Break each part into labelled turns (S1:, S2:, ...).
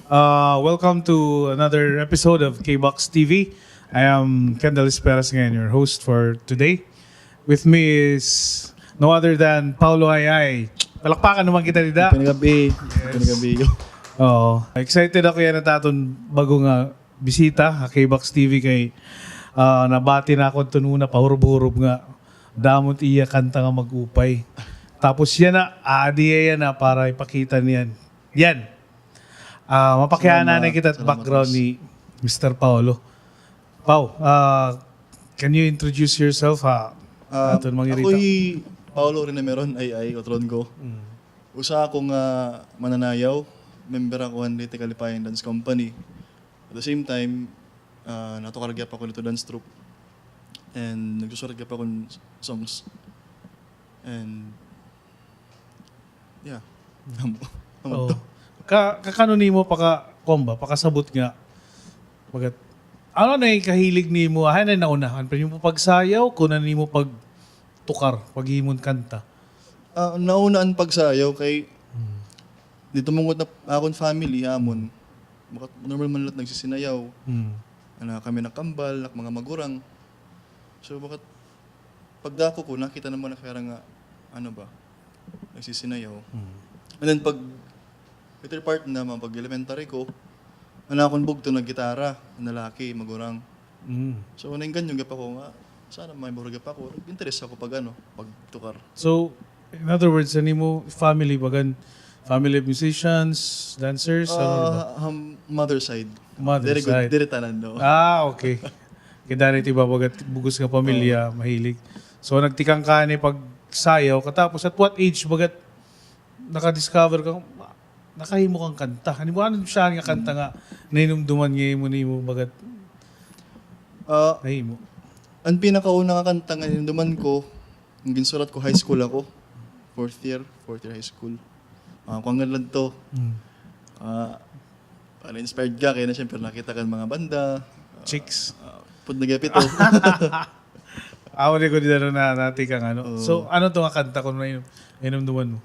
S1: Welcome to another episode of KboxTV. I am Kendall Esperas ngayon, your host for today. With me is no other than Paolo Ayay. Palakpakan naman kita, Dida.
S2: Pinagabi. Pinagabi.
S1: Excited ako yan nataton bago nga bisita sa KboxTV kay nabati na ako ito nuna, pahurub-hurub nga. Damot iya kanta nga mag-upay. Tapos yan na, aadiya yan na para ipakita niyan. Yan. Mapakyanan na kita at background ni Mr. Paolo. Pao, can you introduce yourself
S2: Ako'y Paolo rin na meron ay otron ko. Usa akong mananayaw, member ako ng Leyte Kalipayan Dance Company. At the same time, natukaragya pa ako nito dance troupe. And nagsusuragya pa akong songs. And yeah.
S1: Kakano ni mo pakasabot nga. Bagat, ano na yung kahilig ni mo? Ano na naunahan? Pa yung pagsayaw, kunan ni mo pagtukar, paghimon kanta?
S2: Naunaan pagsayaw kay dito mong na akong family, amon. Normal man lahat nagsisinayaw. Kami nakambal, mga magurang. So bakit pagdako ko, nakita naman na kaya nga, nagsisinayaw. And then pag later part naman, pag elementary ko, akong bugto na gitara, na lalaki, magurang. So unang ganyan gapa ko nga, sana may murag pa ako. Interest ako pagtukar.
S1: So, in other words, ano mo, family of musicians, dancers?
S2: Mother side.
S1: Mother
S2: very
S1: side.
S2: Good, very tanan, no?
S1: Okay. Kaya dahil ito bagat bugos nga pamilya, mahilig. So, nagtikang ka ni pagsayaw, katapos at what age bagat nakadiscover ka, nakahimo kang kanta. Ano siya nga kanta nga, nainumduman ngayon mo bagat nahimo?
S2: Ang pinakauna nga kanta nga nainumduman ko, yung ginsurat ko, high school ako. Fourth year high school. Kung nga lang to. Inspired ka, kaya na siyempre nakita ka ng mga banda.
S1: Chicks.
S2: Pud nagapito.
S1: Awali ko dito na natikang ano. So, ano to nga kanta kung nainumduman mo?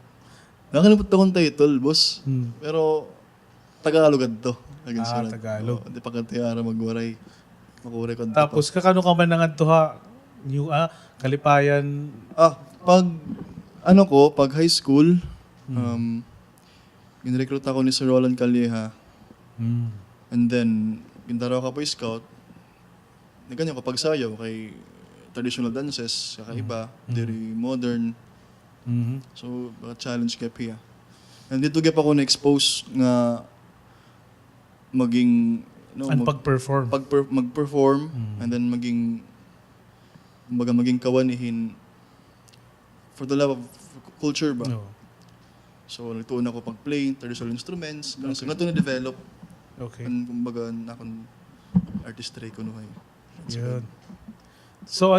S2: Nakalimutan akong title, boss. Pero, Tagalog to.
S1: Tagalog.
S2: Hindi pa kantiyara magwaray. Makuray ko.
S1: Tapos, kakano ka man nangan to ha? Kalipayan?
S2: Pag high school, ginrecruit ako ni Sir Roland Calleja. And then, gintaraw ka po scout. Ganyan ko pagsayaw kay traditional dances, kakaiba, very modern. So, challenge ka piya. And dito gap ako na-expose nga maging
S1: pag-perform.
S2: Mag-perform and then maging kawanihin for the love of culture ba?
S1: No.
S2: So, nagtuon ako pag-play traditional instruments. So, nga ito na-develop.
S1: Okay.
S2: And kumbaga, akong artistry ko nuhay.
S1: Yun. So,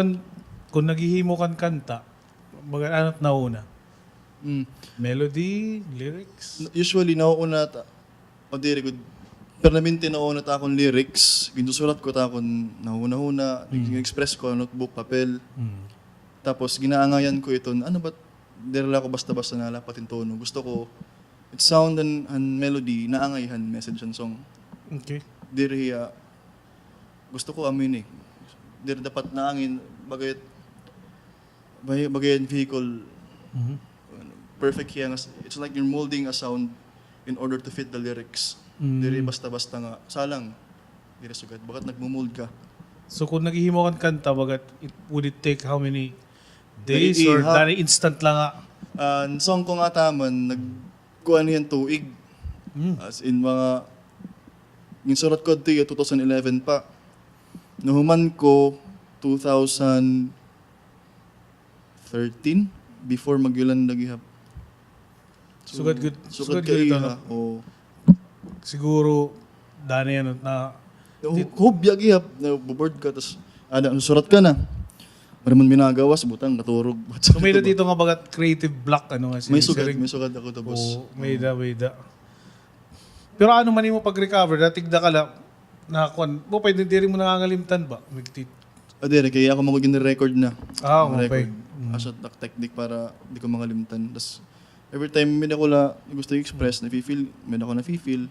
S1: kung naghihimo kang kanta, ano nauna? Melody, lyrics?
S2: Usually, nauuna very good. Permanente nauuna akong lyrics. Ginusulat ko akong nauna-una. Express ko, notebook, papel. Tapos, ginaangayan ko ito. Dirala ko basta-basta nalapatin tono. Gusto ko, it's sound and melody, naangayhan, message and song.
S1: Okay.
S2: Gusto ko amin eh. Dapat naangin, bagayan vehicle, perfect yan. It's like you're molding a sound in order to fit the lyrics. Diri basta-basta nga, salang, diri sugat. Bagat nagmumold ka.
S1: So kung naghihimo kang kanta, would it take how many days or dahil instant lang nga?
S2: Ang song ko nga taman, nagkuhan yan tuig. As in yung surat ko ito 2011 pa. Nahuman ko 2013 before magyulan nagihap.
S1: Sugad good
S2: kayo
S1: ha.
S2: Oh.
S1: Siguro dani yan na
S2: hubya gihap na board ka tas surat ka na. Maraming minagawa sa butang naturog.
S1: So may dito nga bagat creative block nga
S2: may sugad ako to boss.
S1: May da. Pero ano man mo pag-recover, natigda ka lang, mo pwede diri mo nangangalimtan ba?
S2: Adere, kaya ako magiging record na.
S1: Okay.
S2: As a technique para di ko mangalimtan. Tas every time may ako gusto i-express, may ako na-feel.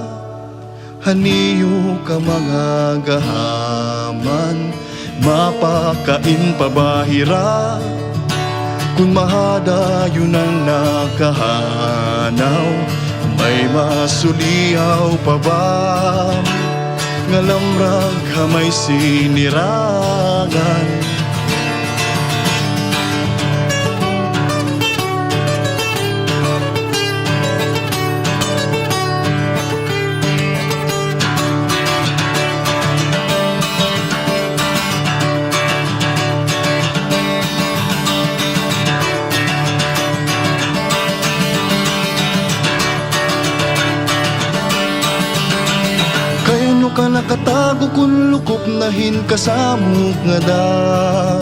S3: haniyo ka mga gahaman, mapakain pabahira, kung mahadayon ang nakahanaw, may masuliyaw pa ba, ngalamrag hamay sinirangan. Ka nakatago kung lukop nahin kasamok nga daw,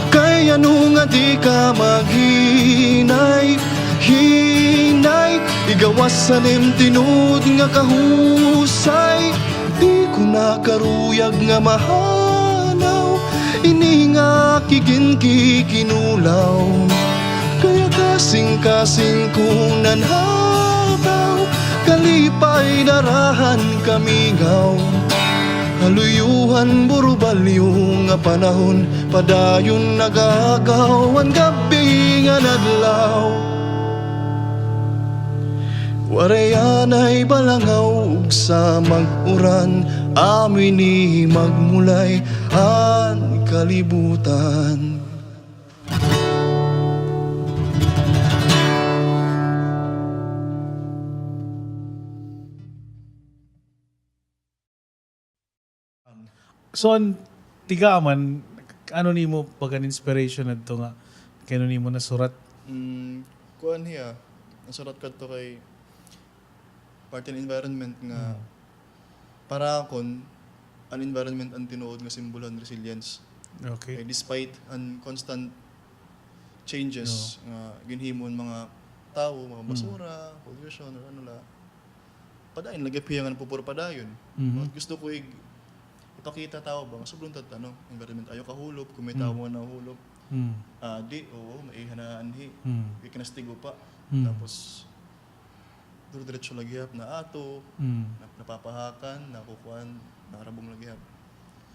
S3: kaya nga di ka maghinay, hinay, igawas sa tinud nga kahusay, di ko nakaruyag nga mahanaw, ini nga kikinulaw, kaya kasing-kasing kong nanhataw, kalipay darahan kamigaw, haluyuhan burubalyo nga panahon, padayon nagagawan gabi nga nadlaw. Warayanay balangaw ug sa mag-uran, amin ni magmulay ang kalibutan.
S1: So, ang tigaman, ano ni mo pag inspiration na ito nga? Kaya ni mo nasurat?
S2: Kuan hiya, nasurat ka to kay part and environment nga para akon an environment ang tinuod nga simbolon resilience.
S1: Okay.
S2: Despite ang constant changes nga ginhimon mga tao, mga basura, pollution, or ano la, padayon lagi piyangan pupuro padayon. Gusto ko ipakita tao ba sobrang tatano environment ayo kahulop kung may tao mo na hulop di may hanaan ikinastigo pa tapos diretso lagi hap na ato napapahakan nakukuan nakarabong lagi hap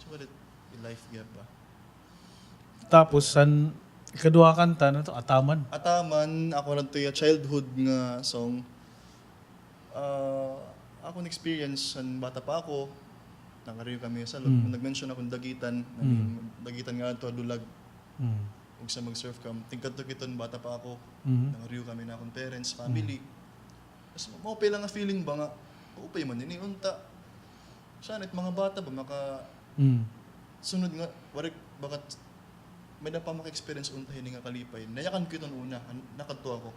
S2: so what life gap ba
S1: tapos san ikaduha kanta na to Ataman
S2: ako lang to childhood nga song ako experience san bata pa ako nangariyo kami sa loob. Nag-mention akong dagitan, dagitan nga ito, dulag. Huwag sa mag-surf kam. Tingkad to kiton, bata pa ako. Nangariyo kami na akong parents, family. Mas maupay lang ang feeling ba nga, maupay man yun, unta. Sanit mga bata ba, sunod nga, warik, bakat, may na pa maka-experience untahin nga kalipay. Nayakan ko iton una, nakadto ako.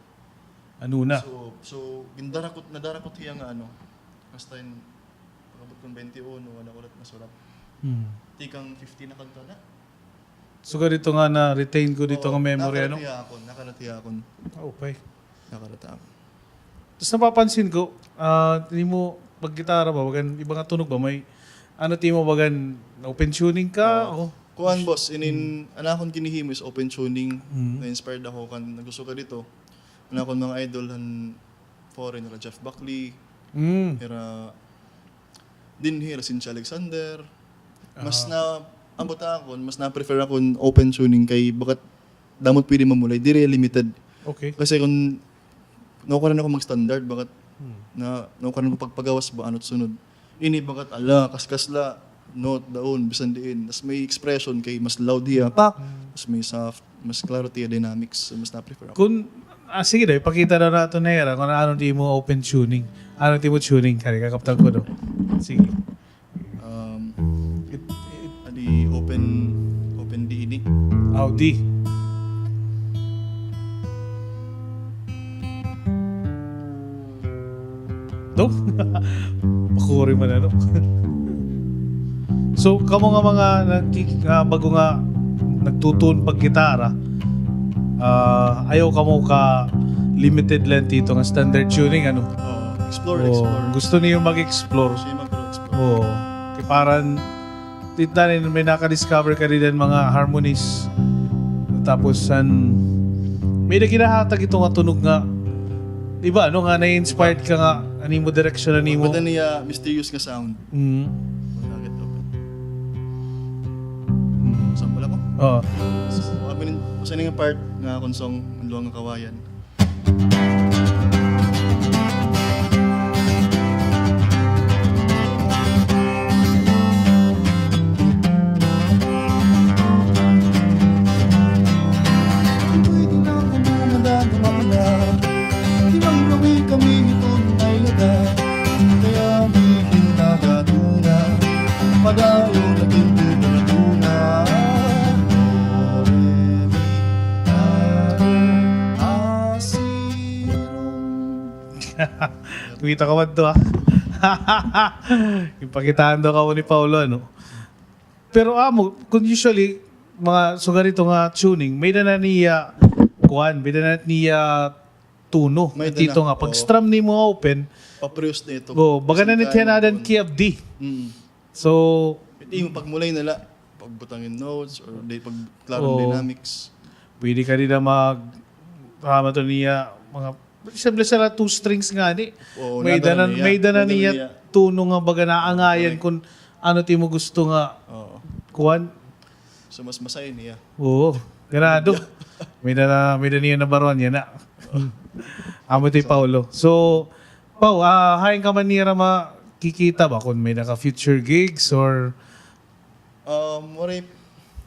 S1: Ano na?
S2: So nadarakot hiya nga basta yun, pagkabot kong 21, wala ulit na surat. Tikang 50 na kanta na.
S1: So dito nga na-retain ko dito nga memory, ano?
S2: Nakalatiya akon.
S1: Okay.
S2: Nakalata ako.
S1: Tapos napapansin ko, hindi mo, pag-gitara ba, bagan, ibang nga tunog ba, may, mo bagan, open tuning ka?
S2: Kuhan boss, anakon kinihimo is open tuning. Na-inspired ako kan nagusto ka dito. Anakon mga idol, foreign, Jeff Buckley, din here si Alexander. Mas ambot ako, mas na-prefer ako open tuning kay bakat damot pwede mamulay, dire limited.
S1: Okay.
S2: Kasi kung nakukuha ako mag-standard, bakat nakukuha ko pagpagawas ba ano't sunod. Ini bakat kaskas la, note, daon, bisan diin. Mas may expression kay mas loud hiya, mas may soft, mas clarity dynamics, so mas na-prefer ako.
S1: Sige daw, ipakita na nato na yara kung ano di mo open tuning. Ano di mo tuning? Kaya kakaptan ko daw. Sige.
S2: Adi open D ini.
S1: Audi. Do? Pakuri man ano. So, kamo nga mga bago nga nagtutun pag gitara, ayaw kamo ka limited lang dito nga standard tuning ano.
S2: Explore.
S1: Gusto niyo mag-explore.
S2: Siya mag-explore.
S1: Kaya parang titanin may naka-discover ka rin mga harmonies. Tapos may naginahatag ito nga tunog nga. Diba, nga na-inspired ka nga animo direction animo.
S2: Pagkata niya mysterious nga sound. Bakit open? Sample ako?
S1: Oh.
S2: So, usa nga part nga akong song ang luwang nga kawayan.
S1: Kumita ka man to ha. Ipakitaan daw ka mo ni Paolo ano. Pero amo, kung usually mga sugarito nga tuning, may na niya kuan, may na niya tuno.
S2: May
S1: Dito
S2: na,
S1: nga pag strum ni mo open,
S2: Pa-produce na ito.
S1: go, baga na nitiyan nadan key of D. So,
S2: Hindi mo pagmulay nila, pagbutangin notes or pag klarong dynamics.
S1: pwede ka rin na tama to niya mga siyempre sila 2 strings nga ni.
S2: Oo,
S1: May
S2: nadala
S1: danan
S2: niya.
S1: may danan
S2: Nadala
S1: niya
S2: niya.
S1: tuno nga baga naangayan kung ano ti mo gusto nga
S2: Oo.
S1: kuan.
S2: So mas masaya niya.
S1: Oo. Ganado. may dana niya na baruan yan na. Amo ti Paolo. So, Pao, hain ka man niya makikita ba kung may naka future gigs or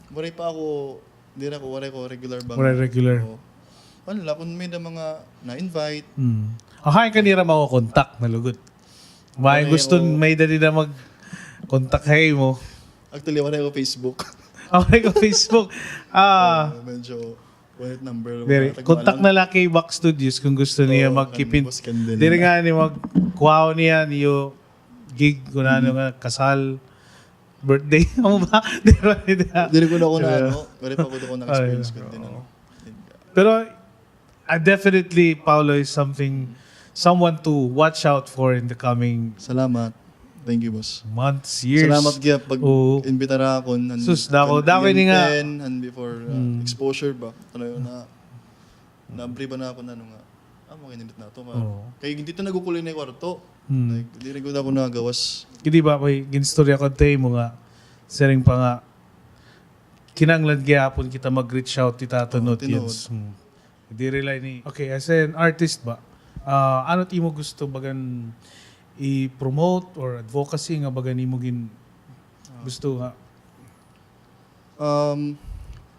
S2: Waray pa ako, hindi na ako, waray ko regular bang.
S1: Waray regular.
S2: Oo. Ano lang, kung may na mga na-invite.
S1: hain ka niya makakontak na lugod. May
S2: Waray
S1: gusto
S2: ko-
S1: may dali na mag-contact hay mo.
S2: Actually, waray ko Facebook.
S1: Okay ko Facebook.
S2: Medyo, wallet number.
S1: Very. Contact na lang KBOX Studios kung gusto niya mag-keepin.
S2: boss can din.
S1: Dili nga ni mag-kuhaw niya niyo gig kung ano nga kasal birthday mo ba?
S2: Hindi ko na ako na ano. Waray pa ko na experience ko din. Ano.
S1: Pero definitely Paolo is someone to watch out for in the coming
S2: Salamat. Thank you, boss.
S1: months, years.
S2: Salamat gyud pag
S1: Oo.
S2: imbitara ako
S1: Sus, dako ni nga.
S2: and before exposure ba. Ano na-brief na ako na ano nga. Mo kinindot na to.
S1: Oo.
S2: Kaya hindi to nagukuloy na yung kwarto. Like, hindi rin ko na ako nagawas.
S1: Hindi ba may ginstorya ko tayo mo nga sering pa nga kinanglan gyapon kita mag-reach out ti tatanot
S2: tinuod.
S1: yun. Hindi rely ni. Okay, as an artist ba, ano ti mo gusto bagan i-promote or advocacy nga bagan mo gusto nga?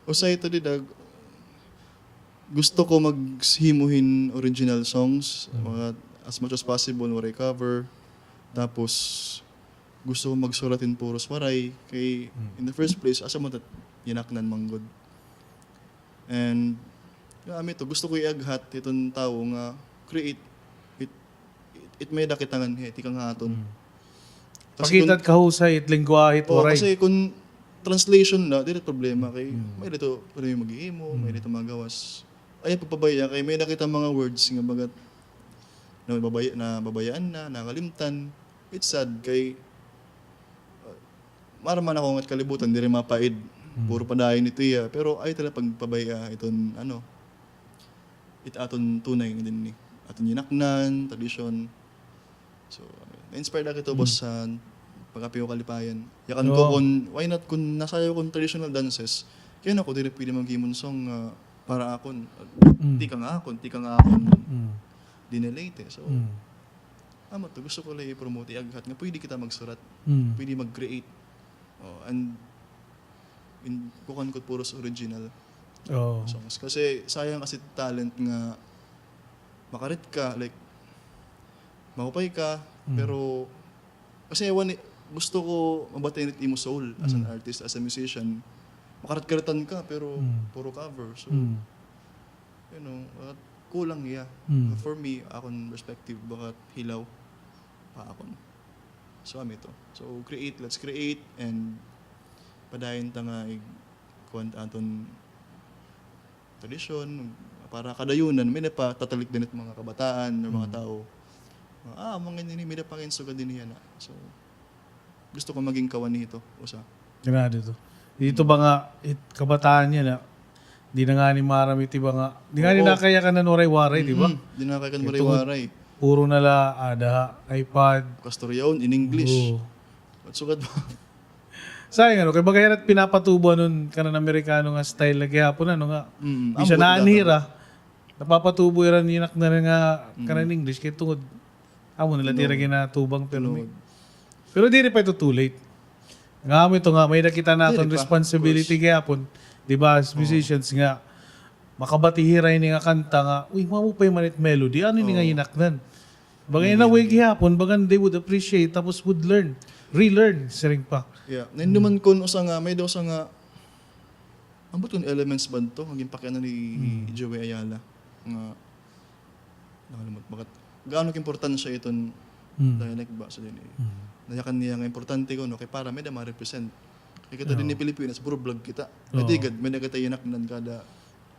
S2: Usay ito didag, gusto ko maghimuhin original songs, mga as much as possible, waray cover. Tapos, gusto ko magsuratin puros waray. Kay, in the first place, asa mo yinaknan manggod. And, to, gusto ko i-aghat itong tao nga create. It may dakitangan, tikang haton.
S1: Pakitad kahusay, it lingwahit, waray.
S2: Kasi kung translation na, di rin problema. Kay, may dito, may mag-iimo, may dito magawas. Ay, pagpabaya, kay may nakita mga words nga bagat na babayaan na, nakalimtan. It's sad, kay maraman ako at kalibutan, di rin mapaid. Puro padayon ito iya. Pero ay tala pagpabaya, iton, aton tunay din ni. Aton yinaknan, tradisyon. So, na-inspire na kito, boss, sa pag-apiyo kalipayan. Yakan ko why not, kung nasayaw kong traditional dances, kaya na ko, di rin pwede mag-himon song para akon. Tika nga akon, dinelate. So, to, gusto ko lang i-promote, i-aghat nga, pwede kita magsurat, pwede mag-create. And, kukan ko puros original songs. Kasi, sayang kasi talent nga, makarit ka, like, mahupay ka, pero, kasi gusto ko mabatiin it imo soul as an artist, as a musician. Makarat-karatan ka, pero puro cover. So, kulang iya. For me, akong perspective, bakat hilaw pa akon. So, to. So, let's create, and padayon ta nga kuwan aton tradisyon, para kadayunan, may na pa tatalik din mga kabataan, or mga tao. Mga nini, may na panginsugad din yan. So, gusto ko maging kawan nito. Usa.
S1: Ganado to. Dito ba nga, kabataan niya na, di na nga ni marami, di ba nga, di nga ni nakaya ka na waray-waray, di ba?
S2: Di na kaya kan waray-waray.
S1: puro nala ada iPad.
S2: Kastoryaon in English.
S1: Oo.
S2: At sugad ba?
S1: Sayang kay bagayarat pinapatubo nun kanan Amerikano nga style lagi hapon nga. Di siya
S2: ambot
S1: naanhira. Napapatubo iran yinak na rin nga kanan English kay tungod amo nila tira ginatubang pero di rin pa ito too late. Nga mo ito nga may nakita natin responsibility gyapon, di ba as musicians nga makabatihiray ni nga kanta nga uy mamupay manit melody ano ni nga yinaknan. Bagay na way gyapon bagan they would appreciate tapos would relearn siring pa.
S2: Yeah. Nainduman kun usa nga may daw sa nga ambot kun elements ba to maging pakyanan ni Joey Ayala nga nakalimot bakit gaano importansya iton dialect ba sa din nayakan niya nga importante ko no kay para may da ma-represent kay kita din ni Pilipinas puro vlog kita may tigad may nagatayanak nan kada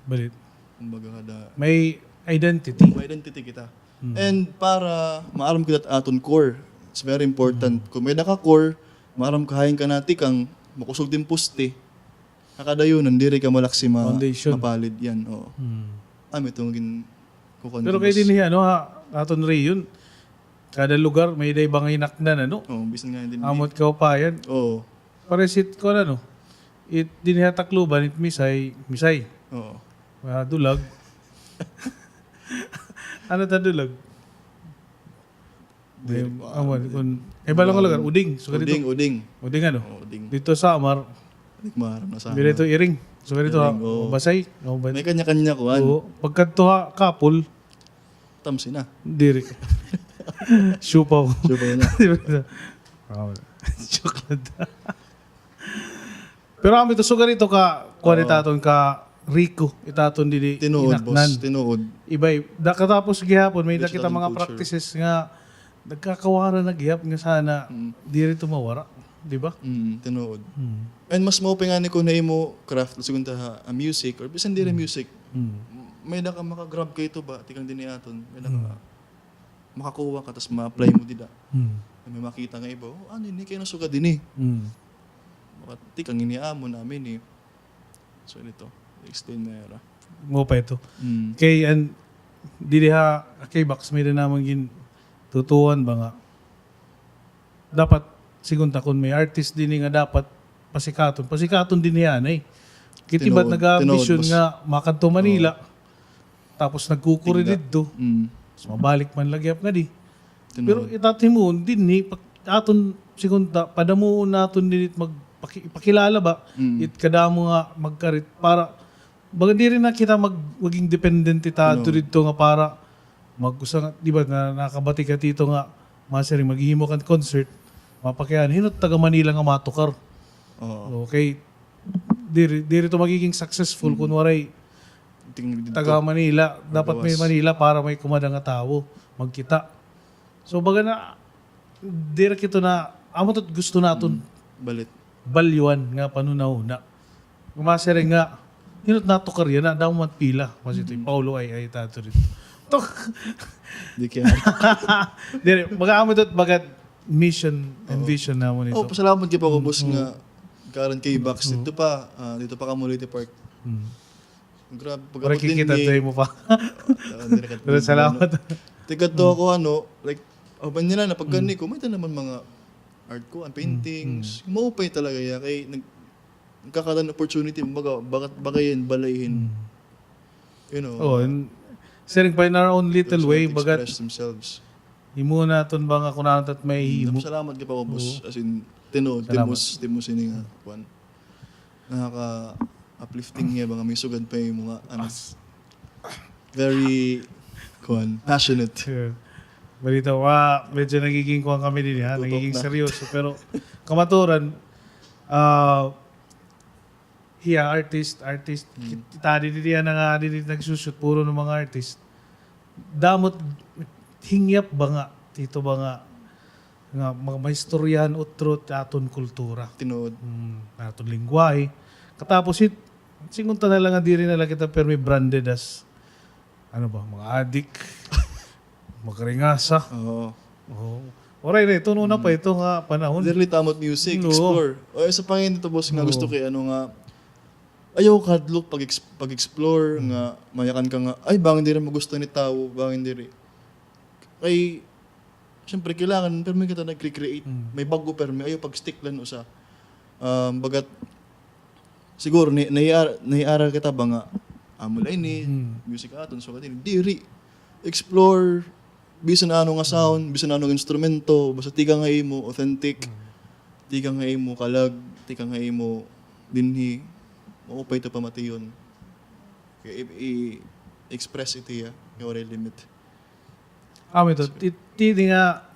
S1: Balit.
S2: kumbaga kada
S1: May identity
S2: kita and para maaram kita aton core it's very important kung may naka-core maaram kahayin ka nati kang makusog din poste nakadayunan diri ka malaksi
S1: Foundation.
S2: mapalid yan oo itong gin kukontribus.
S1: Pero kay din ano ha, aton rin yun. Kada lugar may day bang inaknan ano.
S2: Bisan nga din.
S1: Amot ka pa yan.
S2: Oo.
S1: Paresit ko na no. It din takluban it misay.
S2: Oo.
S1: Dulag. Ano ta dulag? Amon kun balong ko lugar uding. So dito.
S2: Uding.
S1: Uding ano?
S2: Uding.
S1: Dito sa Amar.
S2: Maram na sa.
S1: Dito iring. So dito ha, basay.
S2: May kanya-kanya kuan.
S1: Oo. Pagkadto ha kapul.
S2: Tamsi na.
S1: Diri. Siupaw.
S2: niya.
S1: Chocolate. Pero kami to sugar ito ka kuan itaton ka Rico itaton dili
S2: Tinuod
S1: inaknan.
S2: boss, tinuod.
S1: Ibay katapos gihapon may
S2: Digital
S1: nakita mga
S2: culture.
S1: practices nga nagkakawara na gihap nga sana diri to mawara, di ba?
S2: Tinuod. And mas mao nga ni ko na imo craft sugunta a music or bisan diri music. May da ka makagrab kay ito ba tikang dinhi aton. May da ka makakuha ka tas ma-apply mo dida. May makita nga iba, ano ni kay nasugad dinhi. Tikang iniamon namin eh. So nito, explain na era.
S1: Mo pa ito. Kay dili ha KBOX may din namang gin tutuan ba nga. Dapat sigunta kun may artist din nga dapat pasikaton din yan eh. Kitibat nag-ambition nga makadto Manila. Tapos nagkukuri dito. So mabalik man lagyap nga di. Pero itatimon din ni aton sigunta padamuon naton dinit magpakilala ba it kadamo nga magkarit para baga di rin na kita maging dependent ita dito nga para mag-usa di ba na nakabati ka dito nga masering maghihimo kan concert mapakyan hinot taga Manila nga matukar. Okay. Diri to magiging successful kunwaray taga Manila. Dapat may Manila para may kumada nga tao magkita. So baga na diri kito na amo tot gusto naton balyuan nga panunaw na. Kumasering nga hinot natukar yan na daw man pila kasi ito Paolo ay tato rito. Tok.
S2: Di kaya.
S1: Diri mag-amo tot bagat mission and vision na mo nito.
S2: Pasalamat kay pa ko boss nga karon KBOX dito pa ka Multi Park. Grabe
S1: pag kikita tayo mo pa. Pero salamat.
S2: Tigat to ako like ban nila na pag gani ko may naman mga art ko, paintings. Maupay talaga ya kay nagkakaroon opportunity baka yan balayhin. You know.
S1: And sering pa in our own little way bagat
S2: express themselves.
S1: Himo naton ba nga kunaon tat may himo.
S2: Salamat kay pa ko boss as in tinod timos ini nga kuan. Nakaka uplifting niya mga may sugad pa yung mga very passionate.
S1: Balita medyo nagiging kuwan kami din ha, nagiging seryoso pero kamaturan artist kita din diyan nga din nagsushoot puro ng mga artist. Damot hingyap ba nga dito ba nga mga maistoryahan utro aton kultura.
S2: Tinuod.
S1: Aton lingwahe. Katapos singunta na lang nga diri na lang kita pero may branded as mga adik, magringasa. Oray na ito na pa ito nga panahon.
S2: Literally tamot music, explore. O sa pangin dito boss nga gusto kay nga ayaw kadlok pag-explore nga mayakan ka nga ay bangin diri mo gusto ni tao, bangin diri. Kay, syempre, kailangan, pero may kita nag-recreate. May bago pero may ayaw pag-stick lang usa. Bagat, siguro, naiaral kita ba nga, amulay ni, music aton, so katin, diri, explore, bisan ano nga sound, bisan ano nga instrumento, basta tiga nga mo, authentic, tiga nga mo, kalag, tiga nga mo, dinhi, maupay ito pamati yun. Kaya i-express ito ya, yung limit.
S1: Ito, titi nga,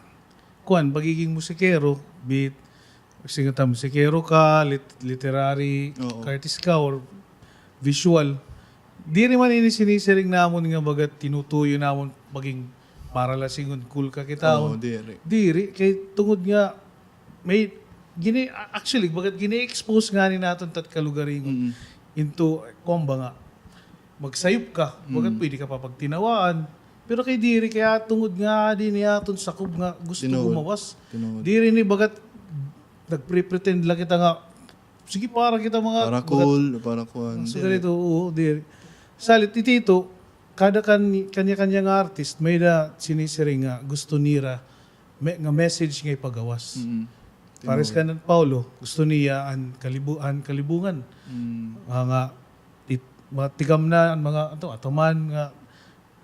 S1: kuan, pagiging musikero, bit, singata musikero ka, literary, artist ka, or visual, di rin man ini sinisiring namon nga bagat tinutuyo namon maging para lasingon cool ka kita. Diri. Kay tungod nga, may, actually, bagat gini-expose nga ni natin tat kalugaring into, kumba nga, magsayop ka, bagat pwede ka pa pagtinawaan. Pero kay diri, kaya tungod nga din niya aton sakop nga gusto gumawas. Diri ni bagat, nagpre-pretend lang kita nga, sige para kita mga...
S2: Para cool, para kuhan.
S1: So ganito, oo, diri. Salit itito, kada kanya-kanya nga artist, may na sinisiring nga gusto nira nga message nga ipagawas. Pares ka ng Paolo, gusto niya ang kalibungan. Mga tigam na, mga atoman nga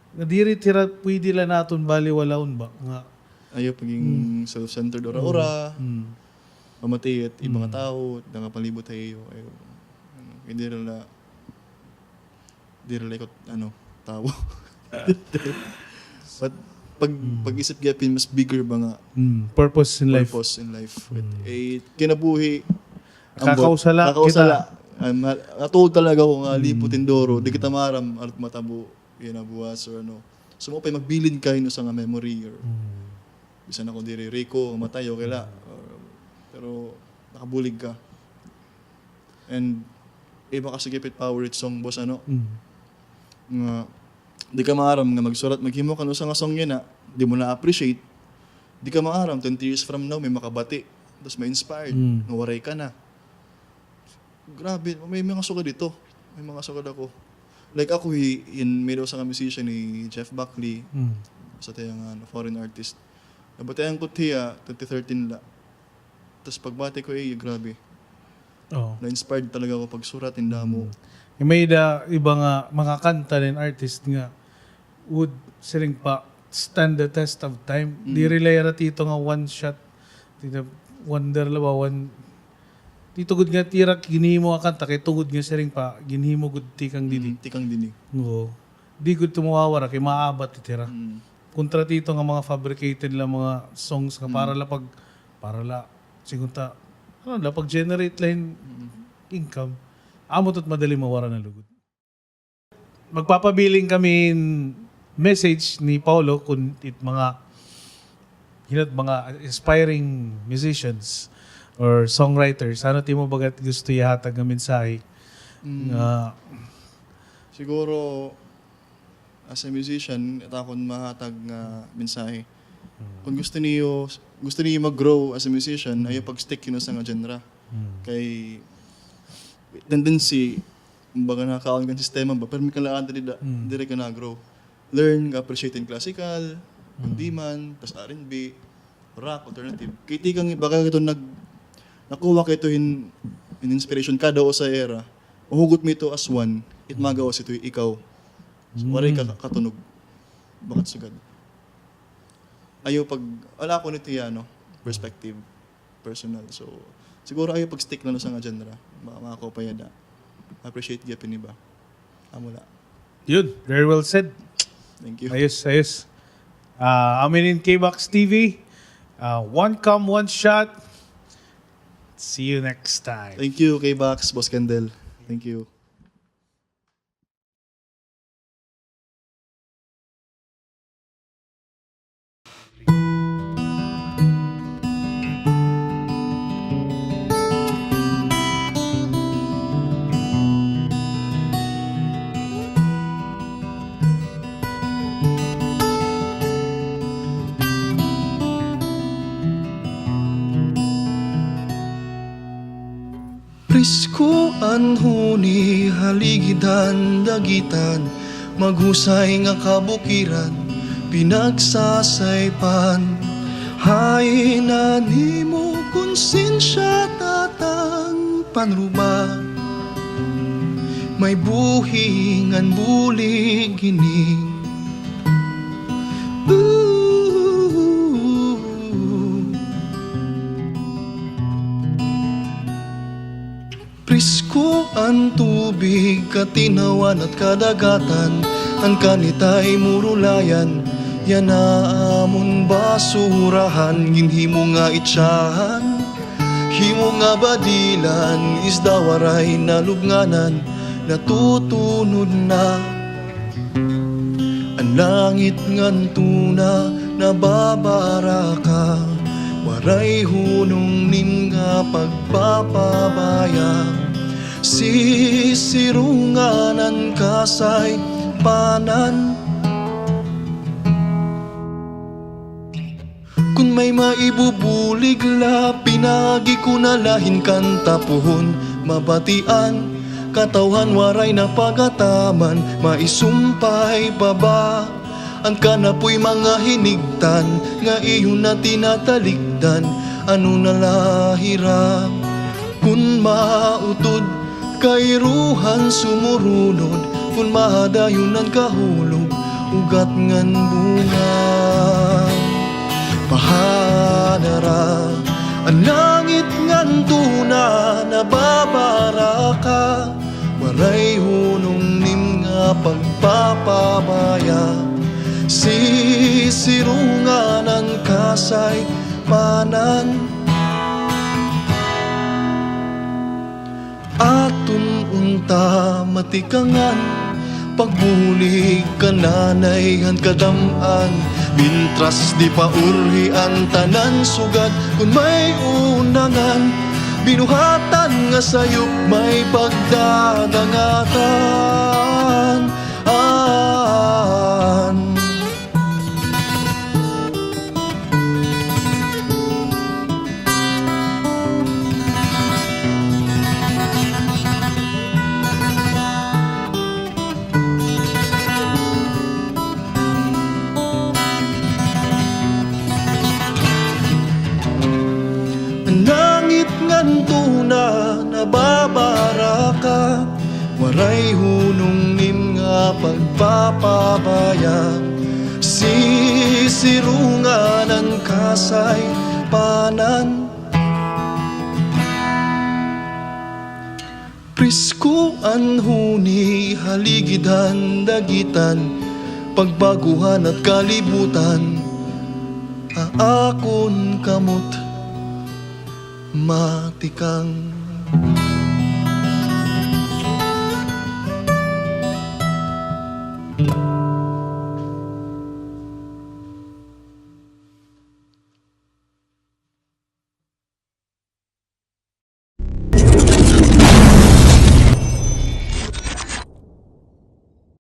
S1: diri tira pwede lang naton baliwalaon ba nga
S2: ayaw paging self-centered ora-ora. Pamati at ibang tao, nakapalibot tayo. Hindi rin ikot, tao. But, pag-isip gapin, mas bigger ba nga?
S1: Purpose in life.
S2: Kinabuhi.
S1: Kakausala kita.
S2: Natuod talaga ko nga, liputin doro. Di kita maram, at matabo, buwas, or ano. So, mo pa magbilin kayo sa nga memory, or bisa na kung diri Rico, matay, okay la. Pero, nakabulig ka. And, iba kasi gipit power it song, boss, nga, di ka maaram nga magsurat, maghimo ka sa nga song yun na, di mo na-appreciate, di ka maaram, 20 years from now, may makabati, tapos may inspired, nawaray ka na. Grabe, may mga sukad dito. May mga sukad ako. Like ako, may daw sa musician ni Jeff Buckley, sa tayang foreign artist. Nabatayan ko tiya, 2013 la. Tapos pagbati ko, grabe. Na-inspired talaga ako pagsurat, indamo.
S1: May iba nga mga kanta ng artist nga would siling pa stand the test of time. Di relay tito nga one shot. Wonder lawa, Tito gud nga tirak ginhimo nga kanta kay tungod nga siring pa ginhimo gud tikang dini.
S2: Tikang dini.
S1: Oo. Di gud tumawawara kay maabat tira. Kontra tito nga mga fabricated la mga songs nga para la sigunta pag generate line income. Amo tot madali mawara na lugod. Magpapabiling kami message ni Paolo kung mga aspiring musicians or songwriters. Ano ti mo bagat gusto ihatag ng mensahe?
S2: Siguro, as a musician, akong mahatag nga mensahe. Kung gusto niyo mag-grow as a musician, ayaw pag-stick yun sa nga genre. Kay tendency, baga nakakaon kang sistema ba, pero may kalaan dire ka na-grow. Learn, appreciate in classical, pagdiman, tas R&B, rock, alternative. Kaya tikang baka ito nakuha ka ito in inspiration kada o sa era, uhugot mo ito as one, it magawas ito ikaw. So, waray ka katunog. Bakit sugad? Wala ko nito yan, perspective, personal. So, siguro ayaw pag-stick na sa nga genre. Makakopayada. Appreciate gapin iba. Amula.
S1: Yun, very well said.
S2: Thank you.
S1: Ayos. Amin in KboxTV. One come, one shot. See you next time.
S2: Thank you, KBOX, Boss Kendall. Thank you.
S3: Prisko anhuni haligidan dagitan maghusay nga kabukiran pinagsasaypan. Hay na nimo konsensya tatang panruba, may buhingan bulig gining. Prisko ang tubig, katinawan at kadagatan, ang kanitay murulayan, yan na amon basurahan. Ginhimo nga itsahan, himo nga badilan, isda waray na lubnganan, natutunod na. Ang langit ngan tuna, nababara ka, waray hunong nin nga pagpapabaya. Sisirunganan kasay panan, kung may maibubulig la, pinagi ko na lahin kan tapuhon. Mabatian, katawhan waray na pagataman, maisumpay baba. Ang kanapoy mga hinigtan, nga iyon na tinatalikdan, ano na lahira. Kung mautod, kairuhan sumurunod, kung mahadayunan kahulog, ugat ngan bunga. Pahanara, ang langit ngan tuna, nababara ka, waray hunong nim nga pagpapabaya. Sisirunganan kasay panan, atun unta matikangan, pagbulig kananayhan kadaman. Mintras di paurhi ang tanan sugad, kung may undangan, binuhatan nga sayop may pagdadangatan. Langit ngan tuna, nababara ka, waray hunong nim nga pagpapabaya. Sisirunganan kasay panan, prisko an huni, haligidan dagitan, pagbaguhan at kalibutan. Aakon kamot matikang.